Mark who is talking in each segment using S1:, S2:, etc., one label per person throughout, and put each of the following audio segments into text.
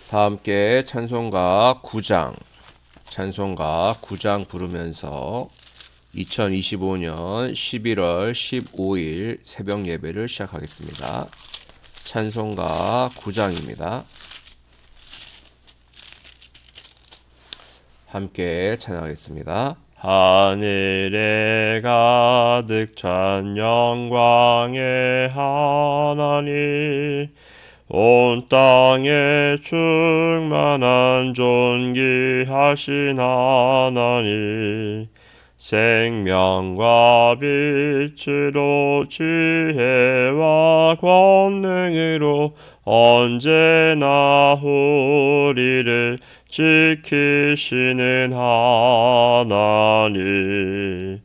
S1: 다 함께 찬송가 9장 부르면서 2025년 11월 15일 새벽 예배를 시작하겠습니다. 찬송가 9장입니다. 함께 찬양하겠습니다. 하늘에 가득 찬 영광의 하나님, 온 땅에 충만한 존귀하신 하나님, 생명과 빛으로 지혜와 권능으로 언제나 우리를 지키시는 하나님,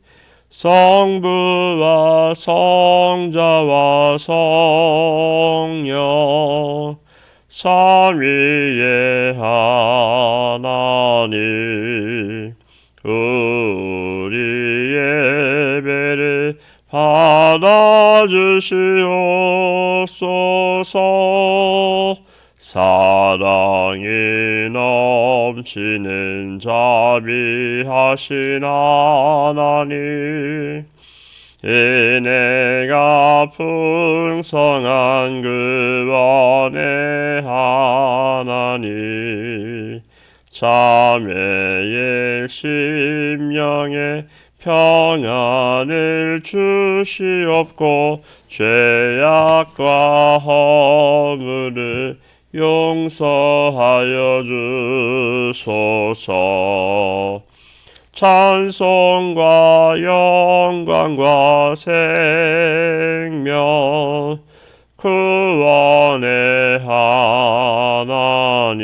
S1: 성부와 성자와 성령 삼위의 하나님, 우리 예배를 받아주시옵소서. 사랑이 넘치는 자비하신 하나님, 은혜가 풍성한 구원의 하나님, 자매의 심령에 평안을 주시옵고 죄악과 허물을 용서하여 주소서. 찬송과 영광과 생명 구원의 하나님,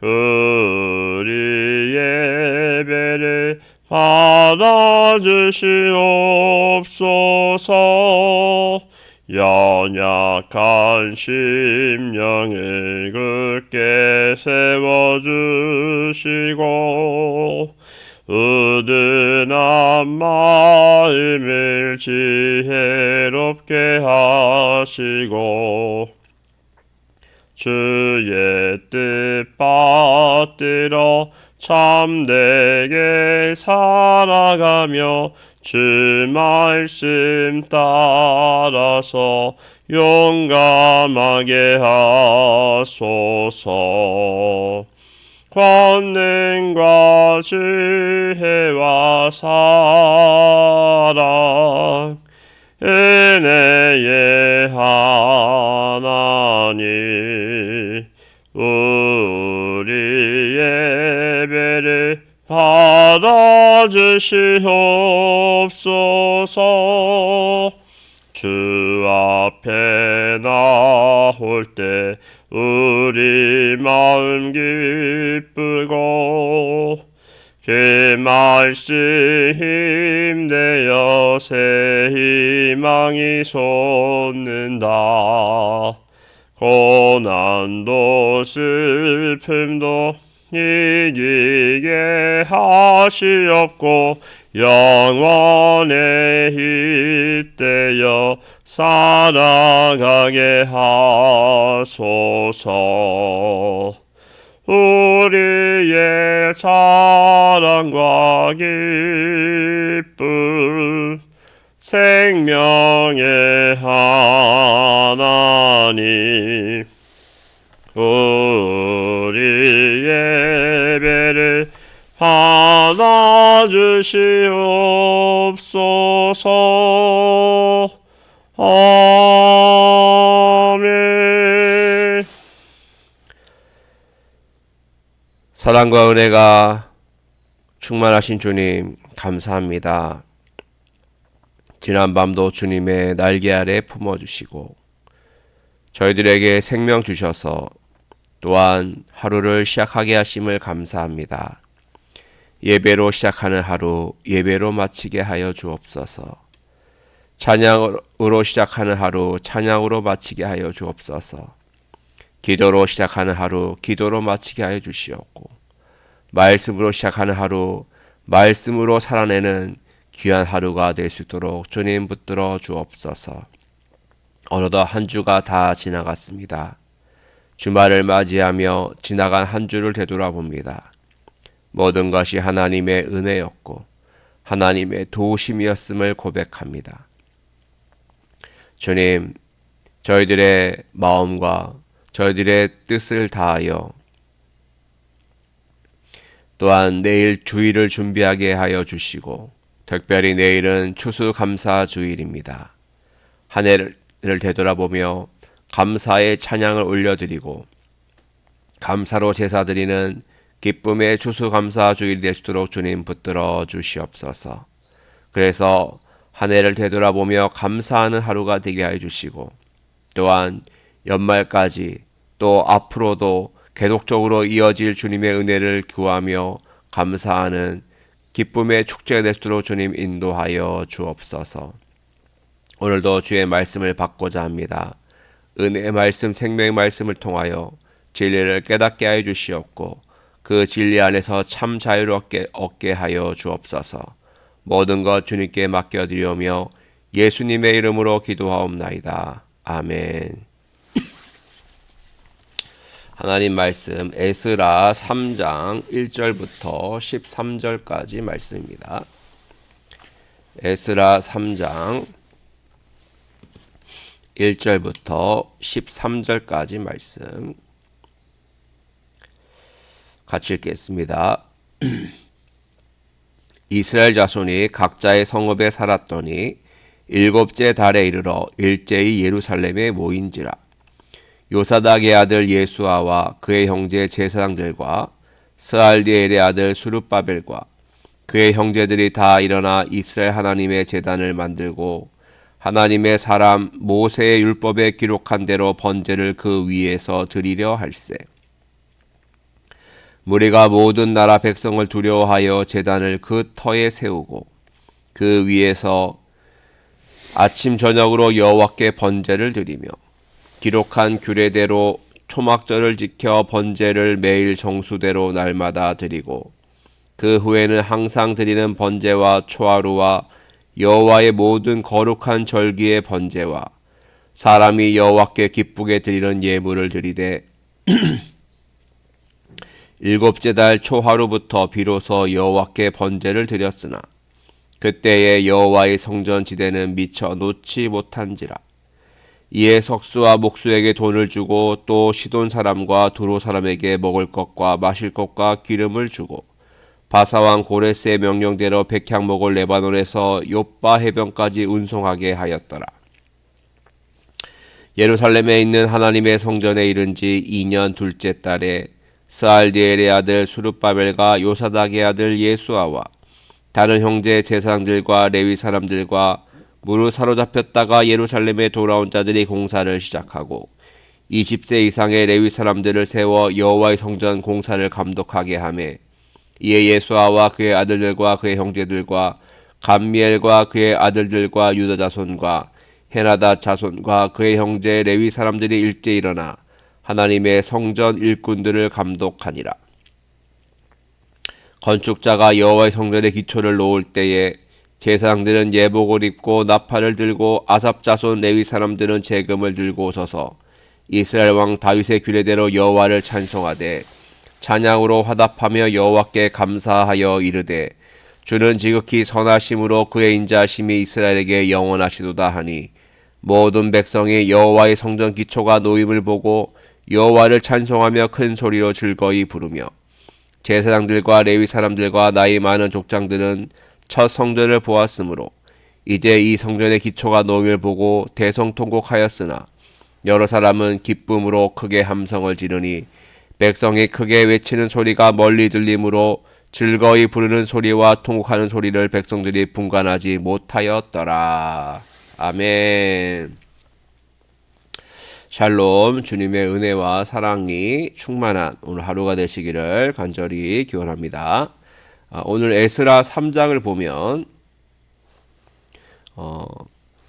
S1: 우리 예배를 받아주시옵소서. 연약한 심령을 굳게 세워주시고 우둔한 마음을 지혜롭게 하시고 주의 뜻 받들어 참되게 살아가며 주 말씀 따라서 용감하게 하소서. 권능과 지혜와 사랑 은혜의 하나님, 우리 예배를 받아주시옵소서. 주 앞에 나올 때 우리 마음 기쁘고 그 말씀 힘내어 새 희망이 솟는다. 고난도 슬픔도 이기게 하시옵고 영원에 잇대어 살아가게 하소서. 우리의 사랑과 기쁨 생명의 하나님, 우리 예배를 받아주시옵소서. 아멘. 사랑과 은혜가 충만하신 주님, 감사합니다. 지난밤도 주님의 날개 아래 품어주시고 저희들에게 생명 주셔서 또한 하루를 시작하게 하심을 감사합니다. 예배로 시작하는 하루 예배로 마치게 하여 주옵소서. 찬양으로 시작하는 하루 찬양으로 마치게 하여 주옵소서. 기도로 시작하는 하루 기도로 마치게 하여 주시옵고 말씀으로 시작하는 하루 말씀으로 살아내는 귀한 하루가 될 수 있도록 주님 붙들어 주옵소서. 어느덧 한 주가 다 지나갔습니다. 주말을 맞이하며 지나간 한 주를 되돌아봅니다. 모든 것이 하나님의 은혜였고 하나님의 도우심이었음을 고백합니다. 주님, 저희들의 마음과 저희들의 뜻을 다하여 또한 내일 주일을 준비하게 하여 주시고 특별히 내일은 추수감사주일입니다. 한 해를 되돌아보며 감사의 찬양을 올려드리고 감사로 제사드리는 기쁨의 추수감사주일이 될 수 있도록 주님 붙들어 주시옵소서. 그래서 한 해를 되돌아보며 감사하는 하루가 되게 하여 주시고 또한 연말까지 또 앞으로도 계속적으로 이어질 주님의 은혜를 구하며 감사하는 기쁨의 축제가 될 수 있도록 주님 인도하여 주옵소서. 오늘도 주의 말씀을 받고자 합니다. 은혜의 말씀, 생명의 말씀을 통하여 진리를 깨닫게 하여 주시옵고 그 진리 안에서 참 자유를 얻게 하여 주옵소서. 모든 것 주님께 맡겨드리오며 예수님의 이름으로 기도하옵나이다. 아멘. 하나님 말씀 에스라 3장 1절부터 13절까지 말씀입니다. 에스라 3장 1절부터 13절까지 말씀 같이 읽겠습니다. 이스라엘 자손이 각자의 성읍에 살았더니 일곱째 달에 이르러 일제히 예루살렘에 모인지라. 요사닥의 아들 예수아와 그의 형제 제사장들과 스알디엘의 아들 수룹바벨과 그의 형제들이 다 일어나 이스라엘 하나님의 제단을 만들고 하나님의 사람 모세의 율법에 기록한 대로 번제를 그 위에서 드리려 할세. 무리가 모든 나라 백성을 두려워하여 제단을 그 터에 세우고 그 위에서 아침 저녁으로 여호와께 번제를 드리며 기록한 규례대로 초막절을 지켜 번제를 매일 정수대로 날마다 드리고 그 후에는 항상 드리는 번제와 초하루와 여호와의 모든 거룩한 절기의 번제와 사람이 여호와께 기쁘게 드리는 예물을 드리되 일곱째 달 초하루부터 비로소 여호와께 번제를 드렸으나 그때에 여호와의 성전 지대는 미처 놓지 못한지라. 이에 석수와 목수에게 돈을 주고 또 시돈 사람과 두로 사람에게 먹을 것과 마실 것과 기름을 주고 바사왕 고레스의 명령대로 백향목을 레바논에서 욥바 해변까지 운송하게 하였더라. 예루살렘에 있는 하나님의 성전에 이른 지 2년 둘째 달에 스알디엘의 아들 수룹바벨과 요사닥의 아들 예수아와 다른 형제 제사장들과 레위 사람들과 무릇 사로잡혔다가 예루살렘에 돌아온 자들이 공사를 시작하고 20세 이상의 레위 사람들을 세워 여호와의 성전 공사를 감독하게 하매 이에 예수아와 그의 아들들과 그의 형제들과 감미엘과 그의 아들들과 유다 자손과 헤나다 자손과 그의 형제 레위 사람들이 일제 일어나 하나님의 성전 일꾼들을 감독하니라. 건축자가 여호와의 성전의 기초를 놓을 때에 제사장들은 예복을 입고 나팔을 들고 아삽 자손 레위 사람들은 제금을 들고 서서 이스라엘 왕 다윗의 규례대로 여호와를 찬송하되 찬양으로 화답하며 여호와께 감사하여 이르되 주는 지극히 선하심으로 그의 인자하심이 이스라엘에게 영원하시도다 하니 모든 백성이 여호와의 성전 기초가 놓임을 보고 여호와를 찬송하며 큰 소리로 즐거이 부르며 제사장들과 레위 사람들과 나이 많은 족장들은 첫 성전을 보았으므로 이제 이 성전의 기초가 놓임을 보고 대성통곡하였으나 여러 사람은 기쁨으로 크게 함성을 지르니 백성이 크게 외치는 소리가 멀리 들리므로 즐거이 부르는 소리와 통곡하는 소리를 백성들이 분간하지 못하였더라. 아멘. 샬롬. 주님의 은혜와 사랑이 충만한 오늘 하루가 되시기를 간절히 기원합니다. 오늘 에스라 3장을 보면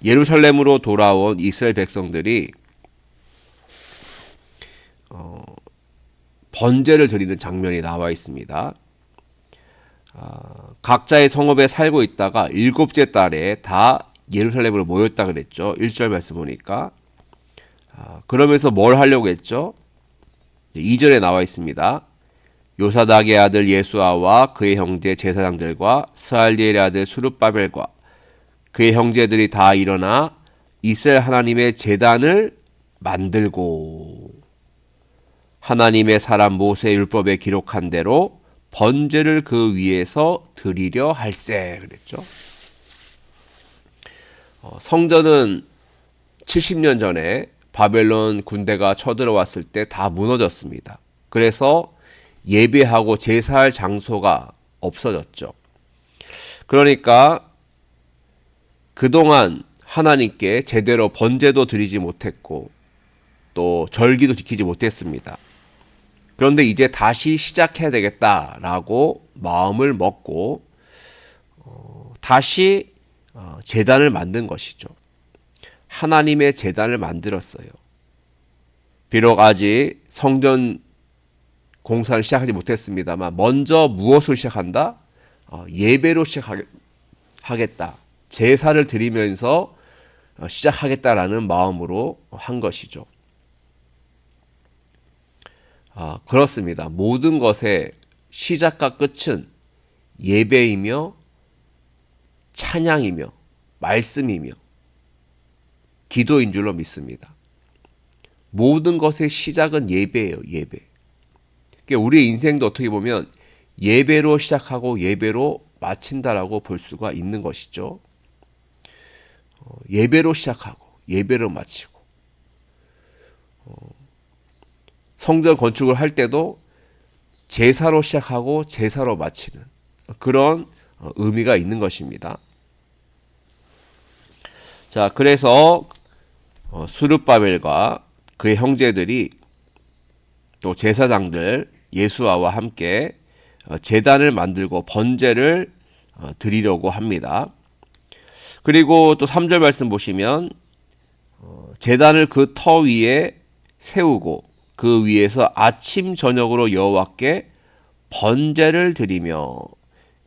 S1: 예루살렘으로 돌아온 이스라엘 백성들이 번제를 드리는 장면이 나와 있습니다. 각자의 성읍에 살고 있다가 일곱째 달에 다 예루살렘으로 모였다 그랬죠. 1절 말씀 보니까. 그러면서 뭘 하려고 했죠? 2절에 나와 있습니다. 요사닥의 아들 예수아와 그의 형제 제사장들과 스알디엘의 아들 수룹바벨과 그의 형제들이 다 일어나 이스라엘 하나님의 제단을 만들고 하나님의 사람 모세의 율법에 기록한 대로 번제를 그 위에서 드리려 할세 그랬죠. 성전은 70년 전에 바벨론 군대가 쳐들어왔을 때 다 무너졌습니다. 그래서 예배하고 제사할 장소가 없어졌죠. 그러니까 그동안 하나님께 제대로 번제도 드리지 못했고 또 절기도 지키지 못했습니다. 그런데 이제 다시 시작해야 되겠다라고 마음을 먹고 다시 제단을 만든 것이죠. 하나님의 제단을 만들었어요. 비록 아직 성전 공사를 시작하지 못했습니다만 먼저 무엇을 시작한다? 예배로 시작하겠다. 제사를 드리면서 시작하겠다라는 마음으로 한 것이죠. 그렇습니다. 모든 것의 시작과 끝은 예배이며 찬양이며 말씀이며 기도인 줄로 믿습니다. 모든 것의 시작은 예배예요. 예배. 그러니까 우리의 인생도 어떻게 보면 예배로 시작하고 예배로 마친다라고 볼 수가 있는 것이죠. 예배로 시작하고 예배로 마치고 성전 건축을 할 때도 제사로 시작하고 제사로 마치는 그런 의미가 있는 것입니다. 자, 그래서 수르바벨과 그의 형제들이 또 제사장들 예수아와 함께 제단을 만들고 번제를 드리려고 합니다. 그리고 또 3절 말씀 보시면 제단을 그 터 위에 세우고 그 위에서 아침 저녁으로 여호와께 번제를 드리며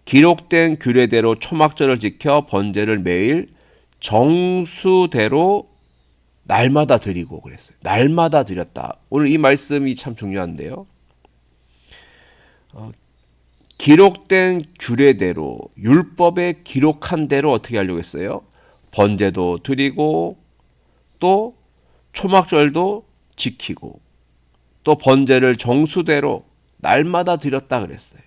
S1: 기록된 규례대로 초막절을 지켜 번제를 매일 정수대로 날마다 드리고 그랬어요. 날마다 드렸다. 오늘 이 말씀이 참 중요한데요. 기록된 규례대로 율법에 기록한 대로 어떻게 하려고 했어요? 번제도 드리고 또 초막절도 지키고 또 번제를 정수대로 날마다 드렸다 그랬어요.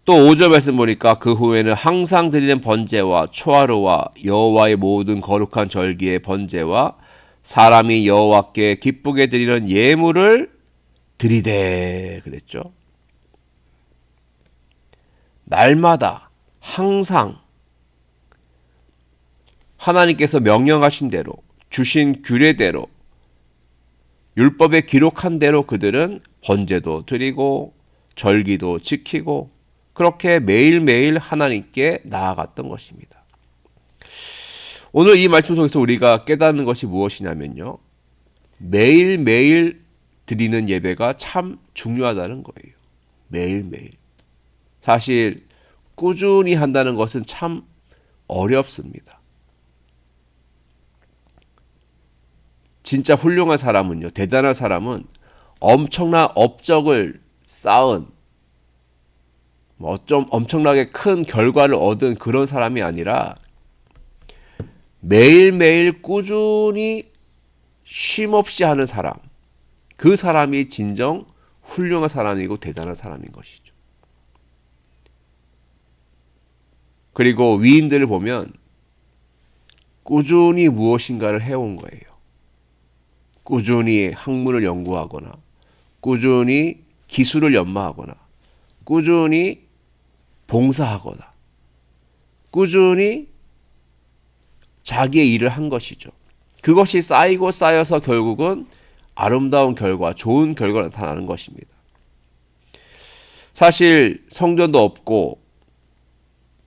S1: 또 5절 말씀 보니까 그 후에는 항상 드리는 번제와 초하루와 여호와의 모든 거룩한 절기의 번제와 사람이 여호와께 기쁘게 드리는 예물을 드리되 그랬죠. 날마다 항상 하나님께서 명령하신 대로 주신 규례대로 율법에 기록한 대로 그들은 번제도 드리고 절기도 지키고 그렇게 매일매일 하나님께 나아갔던 것입니다. 오늘 이 말씀 속에서 우리가 깨닫는 것이 무엇이냐면요. 매일매일 드리는 예배가 참 중요하다는 거예요. 매일매일. 사실 꾸준히 한다는 것은 참 어렵습니다. 진짜 훌륭한 사람은요. 대단한 사람은 엄청난 업적을 쌓은 좀 엄청나게 큰 결과를 얻은 그런 사람이 아니라 매일매일 꾸준히 쉼없이 하는 사람, 그 사람이 진정 훌륭한 사람이고 대단한 사람인 것이죠. 그리고 위인들을 보면 꾸준히 무엇인가를 해온 거예요. 꾸준히 학문을 연구하거나 꾸준히 기술을 연마하거나 꾸준히 봉사하거나 꾸준히 자기의 일을 한 것이죠. 그것이 쌓이고 쌓여서 결국은 아름다운 결과, 좋은 결과가 나타나는 것입니다. 사실 성전도 없고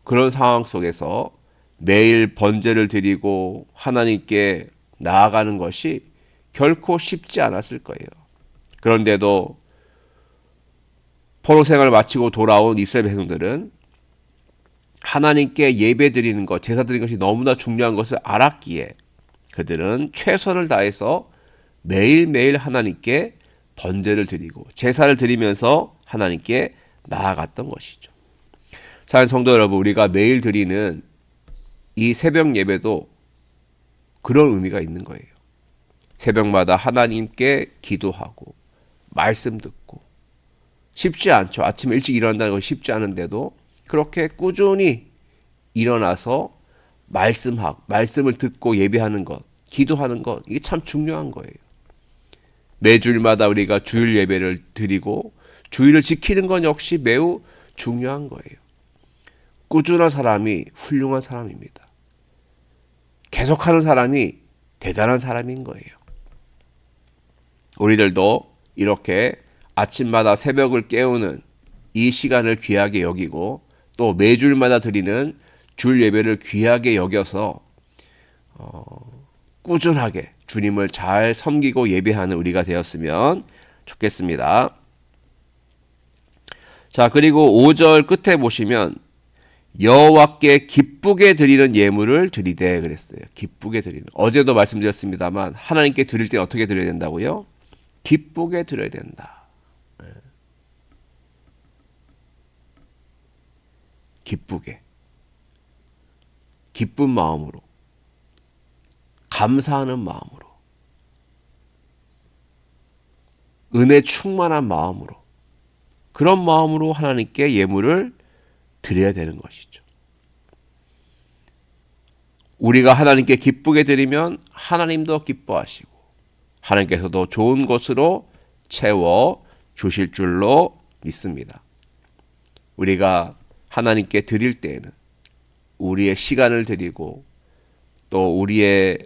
S1: 그런 상황 속에서 매일 번제를 드리고 하나님께 나아가는 것이 결코 쉽지 않았을 거예요. 그런데도 포로 생활을 마치고 돌아온 이스라엘 백성들은 하나님께 예배 드리는 것, 제사 드리는 것이 너무나 중요한 것을 알았기에 그들은 최선을 다해서 매일매일 하나님께 번제를 드리고 제사를 드리면서 하나님께 나아갔던 것이죠. 사랑하는 성도 여러분, 우리가 매일 드리는 이 새벽 예배도 그런 의미가 있는 거예요. 새벽마다 하나님께 기도하고 말씀 듣고 쉽지 않죠. 아침에 일찍 일어난다는 것이 쉽지 않은데도 그렇게 꾸준히 일어나서 말씀을 듣고 예배하는 것, 기도하는 것, 이게 참 중요한 거예요. 매주일마다 우리가 주일 예배를 드리고 주일을 지키는 건 역시 매우 중요한 거예요. 꾸준한 사람이 훌륭한 사람입니다. 계속하는 사람이 대단한 사람인 거예요. 우리들도 이렇게 아침마다 새벽을 깨우는 이 시간을 귀하게 여기고 또 매주일마다 드리는 주일 예배를 귀하게 여겨서 꾸준하게 주님을 잘 섬기고 예배하는 우리가 되었으면 좋겠습니다. 자, 그리고 5절 끝에 보시면 여호와께 기쁘게 드리는 예물을 드리되 그랬어요. 기쁘게 드리는. 어제도 말씀드렸습니다만 하나님께 드릴 때 어떻게 드려야 된다고요? 기쁘게 드려야 된다. 기쁘게. 기쁜 마음으로. 감사하는 마음으로. 은혜 충만한 마음으로. 그런 마음으로 하나님께 예물을 드려야 되는 것이죠. 우리가 하나님께 기쁘게 드리면 하나님도 기뻐하시고 하나님께서도 좋은 것으로 채워 주실 줄로 믿습니다. 우리가 하나님께 드릴 때에는 우리의 시간을 드리고 또 우리의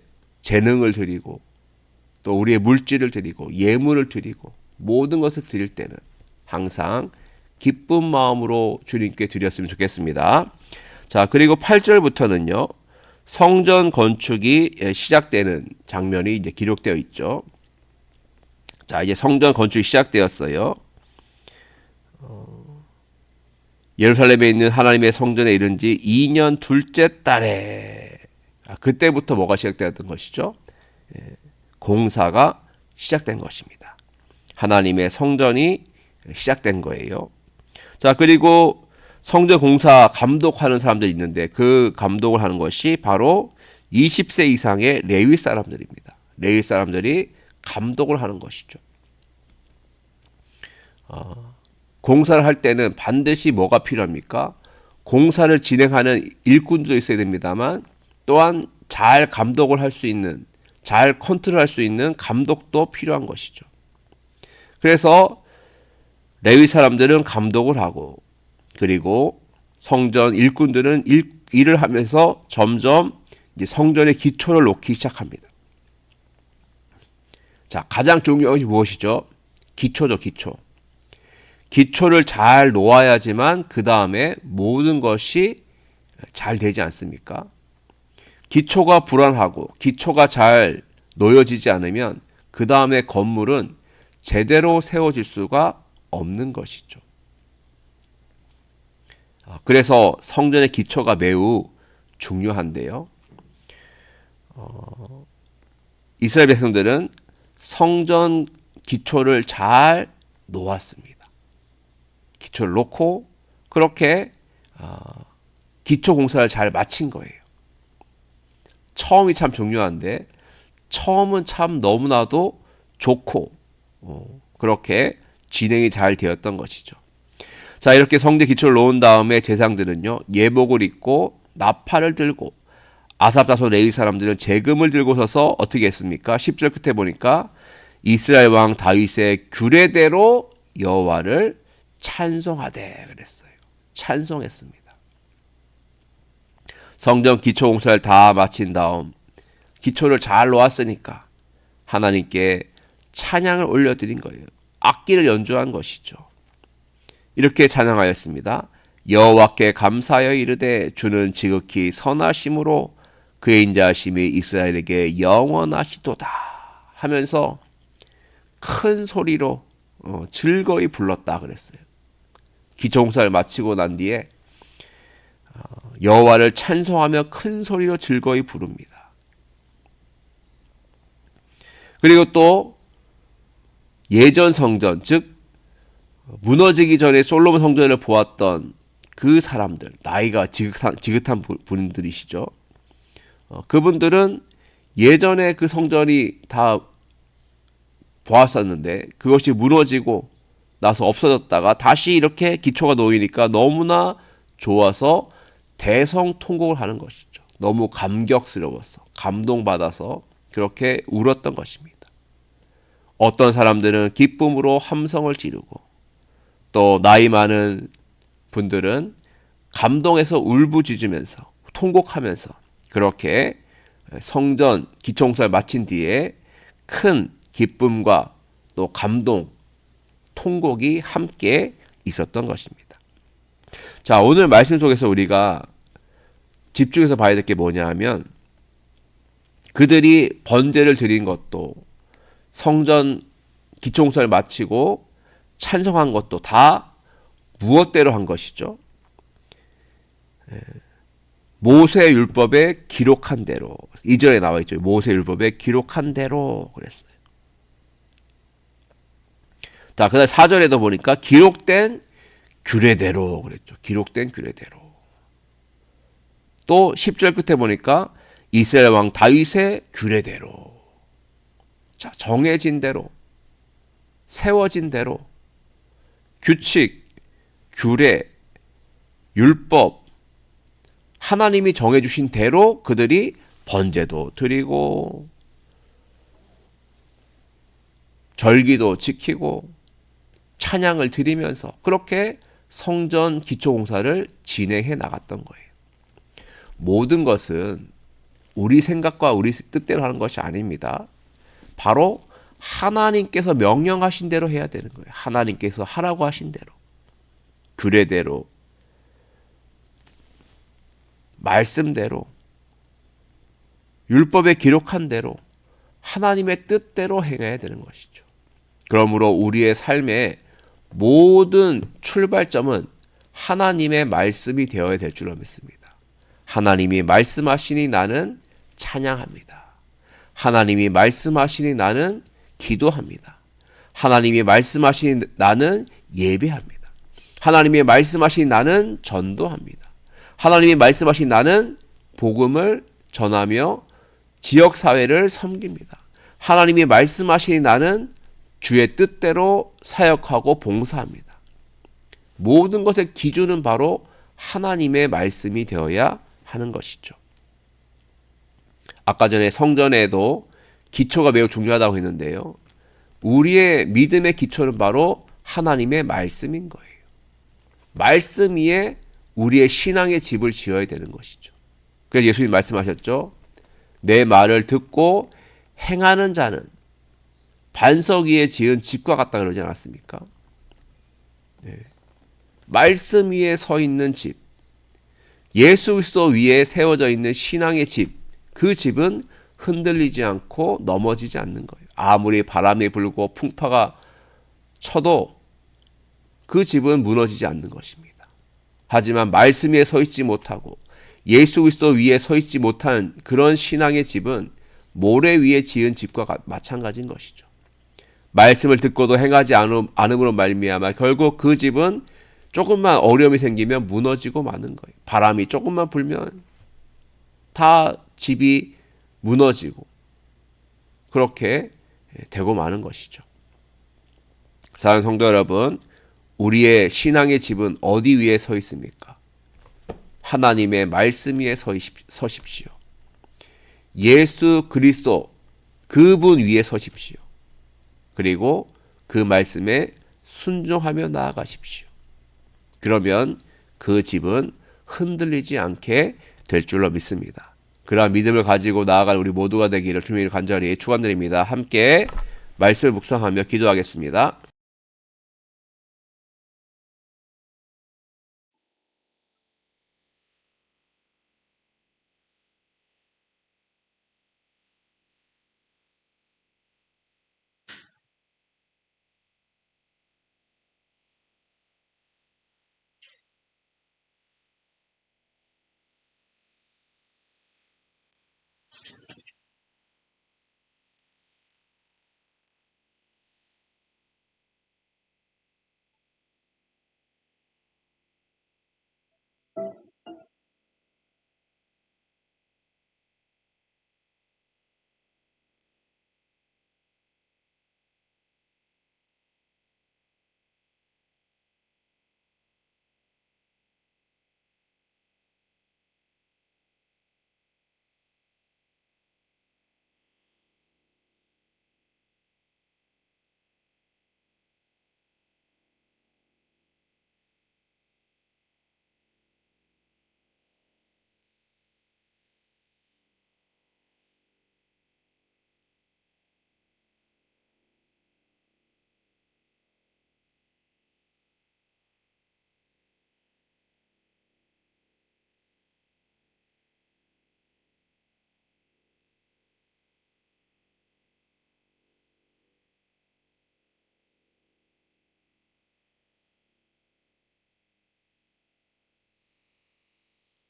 S1: 재능을 드리고 또 우리의 물질을 드리고 예물을 드리고 모든 것을 드릴 때는 항상 기쁜 마음으로 주님께 드렸으면 좋겠습니다. 자, 그리고 8절부터는요. 성전 건축이 시작되는 장면이 이제 기록되어 있죠. 자, 이제 성전 건축이 시작되었어요. 예루살렘에 있는 하나님의 성전에 이른 지 2년 둘째 달에 그때부터 뭐가 시작되었던 것이죠? 공사가 시작된 것입니다. 하나님의 성전이 시작된 거예요. 자, 그리고 성전 공사 감독하는 사람들이 있는데 그 감독을 하는 것이 바로 20세 이상의 레위 사람들입니다. 레위 사람들이 감독을 하는 것이죠. 공사를 할 때는 반드시 뭐가 필요합니까? 공사를 진행하는 일꾼도 있어야 됩니다만 또한 잘 감독을 할 수 있는, 잘 컨트롤할 수 있는 감독도 필요한 것이죠. 그래서 레위 사람들은 감독을 하고 그리고 성전 일꾼들은 일을 하면서 점점 이제 성전의 기초를 놓기 시작합니다. 자, 가장 중요한 것이 무엇이죠? 기초죠, 기초. 기초를 잘 놓아야지만 그 다음에 모든 것이 잘 되지 않습니까? 기초가 불안하고 기초가 잘 놓여지지 않으면 그 다음에 건물은 제대로 세워질 수가 없는 것이죠. 그래서 성전의 기초가 매우 중요한데요. 이스라엘 백성들은 성전 기초를 잘 놓았습니다. 기초를 놓고 그렇게 기초 공사를 잘 마친 거예요. 처음이 참 중요한데 처음은 참 너무나도 좋고 그렇게 진행이 잘 되었던 것이죠. 자, 이렇게 성대 기초를 놓은 다음에 제사장들은요 예복을 입고 나팔을 들고 아삽 자손 레위 사람들은 제금을 들고 서서 어떻게 했습니까? 10절 끝에 보니까 이스라엘 왕 다윗의 규례대로 여호와를 찬송하되 그랬어요. 찬송했습니다. 성전 기초 공사를 다 마친 다음 기초를 잘 놓았으니까 하나님께 찬양을 올려드린 거예요. 악기를 연주한 것이죠. 이렇게 찬양하였습니다. 여호와께 감사하여 이르되 주는 지극히 선하심으로 그의 인자하심이 이스라엘에게 영원하시도다 하면서 큰 소리로 즐거이 불렀다 그랬어요. 기초 공사를 마치고 난 뒤에 여호와를 찬송하며 큰 소리로 즐거이 부릅니다. 그리고 또 예전 성전, 즉 무너지기 전에 솔로몬 성전을 보았던 그 사람들, 나이가 지긋한 분들이시죠. 그분들은 예전에 그 성전이 다 보았었는데 그것이 무너지고 나서 없어졌다가 다시 이렇게 기초가 놓이니까 너무나 좋아서 대성통곡을 하는 것이죠. 너무 감격스러워서, 감동받아서 그렇게 울었던 것입니다. 어떤 사람들은 기쁨으로 함성을 지르고, 또 나이 많은 분들은 감동해서 울부짖으면서 통곡하면서 그렇게 성전 기초공사를 마친 뒤에 큰 기쁨과 또 감동, 통곡이 함께 있었던 것입니다. 자, 오늘 말씀 속에서 우리가 집중해서 봐야 될 게 뭐냐 하면, 그들이 번제를 드린 것도, 성전 기초공사를 마치고 찬송한 것도 다 무엇대로 한 것이죠? 모세 율법에 기록한 대로. 2절에 나와 있죠. 모세 율법에 기록한 대로 그랬어요. 자, 그다음 4절에도 보니까 기록된 규례대로 그랬죠. 기록된 규례대로. 또 10절 끝에 보니까 이스라엘 왕 다윗의 규례대로. 자, 정해진 대로, 세워진 대로, 규칙, 규례, 율법, 하나님이 정해주신 대로 그들이 번제도 드리고 절기도 지키고 찬양을 드리면서 그렇게 성전 기초공사를 진행해 나갔던 거예요. 모든 것은 우리 생각과 우리 뜻대로 하는 것이 아닙니다. 바로 하나님께서 명령하신 대로 해야 되는 거예요. 하나님께서 하라고 하신 대로, 규례대로, 말씀대로, 율법에 기록한 대로 하나님의 뜻대로 행해야 되는 것이죠. 그러므로 우리의 삶의 모든 출발점은 하나님의 말씀이 되어야 될 줄로 믿습니다. 하나님이 말씀하시니 나는 찬양합니다. 하나님이 말씀하시니 나는 기도합니다. 하나님이 말씀하시니 나는 예배합니다. 하나님이 말씀하시니 나는 전도합니다. 하나님이 말씀하시니 나는 복음을 전하며 지역사회를 섬깁니다. 하나님이 말씀하시니 나는 주의 뜻대로 사역하고 봉사합니다. 모든 것의 기준은 바로 하나님의 말씀이 되어야 하는 것이죠. 아까 전에 성전에도 기초가 매우 중요하다고 했는데요. 우리의 믿음의 기초는 바로 하나님의 말씀인 거예요. 말씀 위에 우리의 신앙의 집을 지어야 되는 것이죠. 그래서 예수님 말씀하셨죠. 내 말을 듣고 행하는 자는 반석 위에 지은 집과 같다 그러지 않았습니까? 네. 말씀 위에 서 있는 집, 예수 그리스도 위에 세워져 있는 신앙의 집, 그 집은 흔들리지 않고 넘어지지 않는 거예요. 아무리 바람이 불고 풍파가 쳐도 그 집은 무너지지 않는 것입니다. 하지만 말씀 위에 서 있지 못하고 예수 그리스도 위에 서 있지 못한 그런 신앙의 집은 모래 위에 지은 집과 마찬가지인 것이죠. 말씀을 듣고도 행하지 않음으로 말미암아 결국 그 집은 조금만 어려움이 생기면 무너지고 마는 거예요. 바람이 조금만 불면 다 집이 무너지고 그렇게 되고 마는 것이죠. 사랑하는 성도 여러분, 우리의 신앙의 집은 어디 위에 서 있습니까? 하나님의 말씀 위에 서십시오. 예수 그리스도 그분 위에 서십시오. 그리고 그 말씀에 순종하며 나아가십시오. 그러면 그 집은 흔들리지 않게 될 줄로 믿습니다. 그러한 믿음을 가지고 나아가는 우리 모두가 되기를 주님을 간절히 축원드립니다. 함께 말씀을 묵상하며 기도하겠습니다.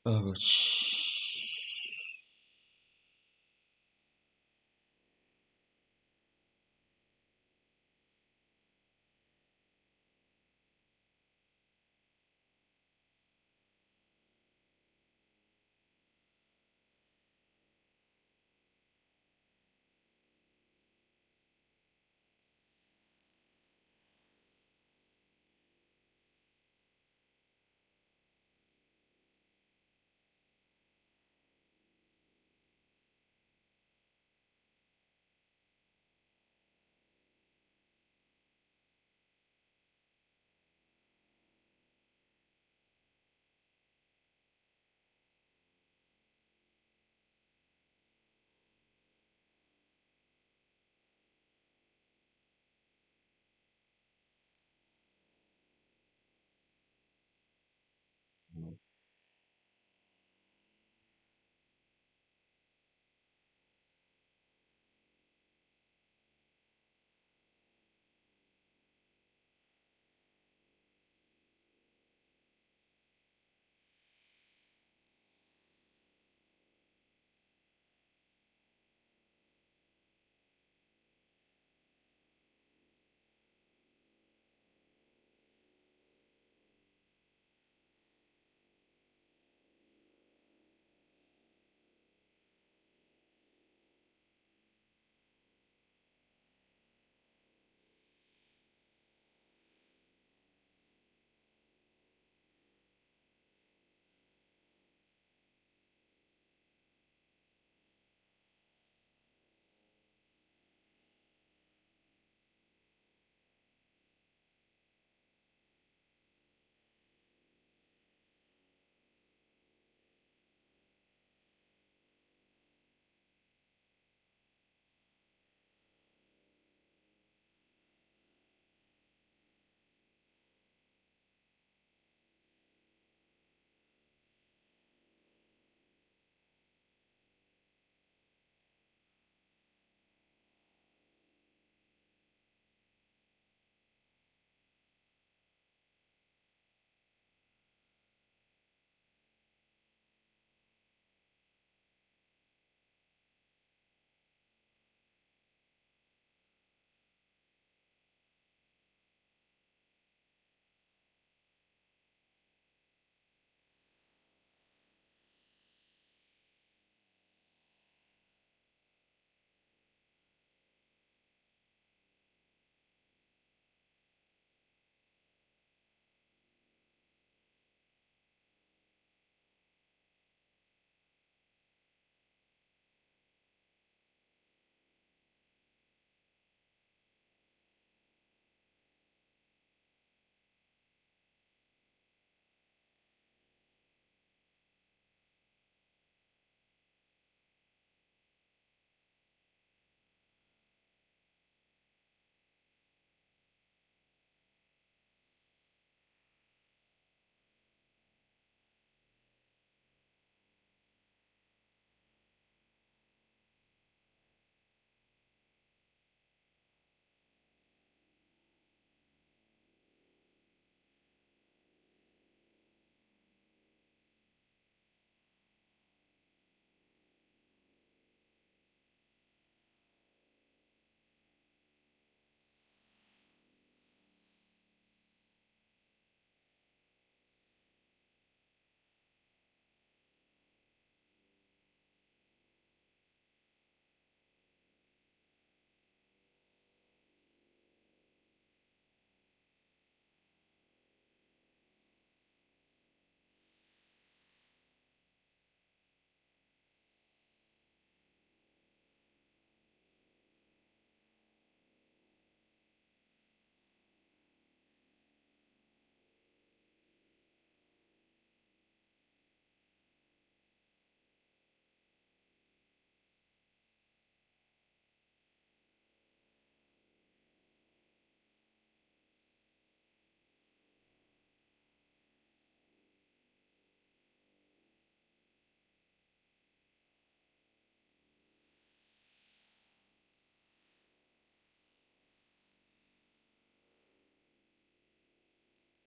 S2: 아이고, 씨.